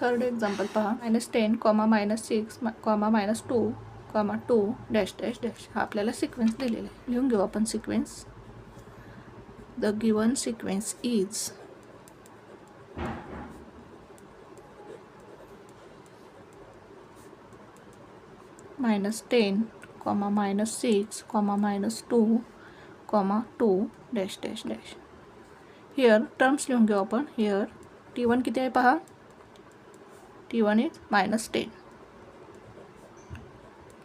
Third example पहा. -10, -6, -2, -2 dash dash dash. हा आपल्याला सिक्वेन्स दिलेला आहे. लिहून घेऊ आपण sequence. The given sequence is -10, -6, -2, -2 dash dash dash. Here terms लिहून घेऊ आपण. हिअर T1 किती आहे पहा. T1 is -10.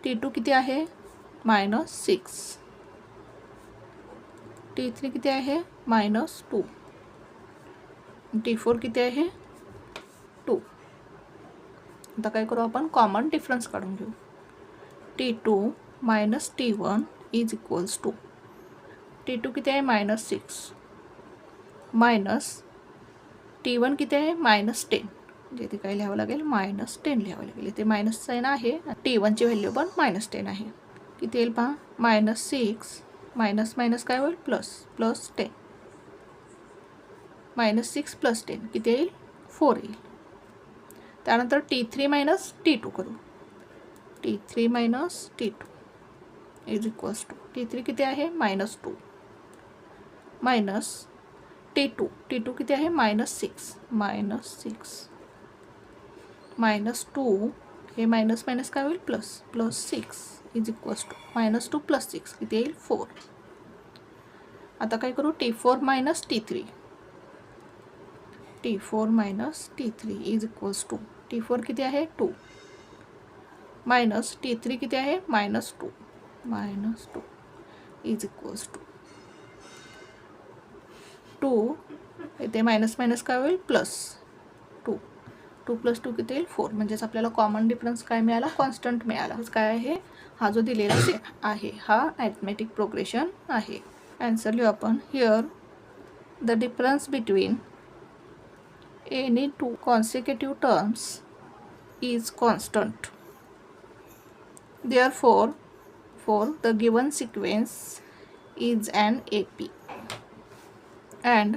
T2 किती आहे -6. T3 किती आहे -2. T4 किती आहे 2. आता काय करू आपण, कॉमन डिफरन्स काढून घेऊ. T2 - T1 is equals to T2 किती आहे -6 मायनस T1 किती आहे -10. म्हणजे इथे काय लिहावं लागेल -10 लिहावं लागेल. इथे मायनस साइन आहे. T1ची व्हॅल्यू पण -10 आहे. किती येईल पहा. -6 मायनस मायनस काय होईल प्लस प्लस 10. -6 + 10 किती येईल 4 येईल. त्यानंतर T3 - T2 करू. T3 - T2 is equals to T3 किती आहे -2 मायनस T2 किती आहे -6 -2 हे मायनस मायनस काय होईल plus plus 6 is equals to -2 + 6 किती येईल 4. आता काय करू. T4 - T3 is equals to T4 किती आहे 2 मायनस T3 किती आहे -2 इज इक्वल्स टू 2. इथे मायनस मायनस काय होईल प्लस 2 + 2 किती येईल 4. म्हणजेच आपल्याला कॉमन डिफरन्स काय मिळाला, कॉन्स्टंट मिळाला. काय आहे हा जो दिलेला आहे हा अरिथमेटिक प्रोग्रेशन आहे. आन्सर लिहू आपण. Here the difference between any two consecutive terms is constant. Therefore, the given sequence is an AP and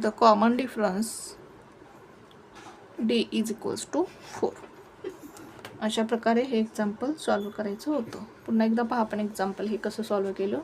the common difference D is equals to 4. अशा प्रकारे हे एक्झाम्पल सॉल्व करायचं होतं. पुन्हा एकदा पहा आपण एक्झाम्पल हे कसं सॉल्व केलं.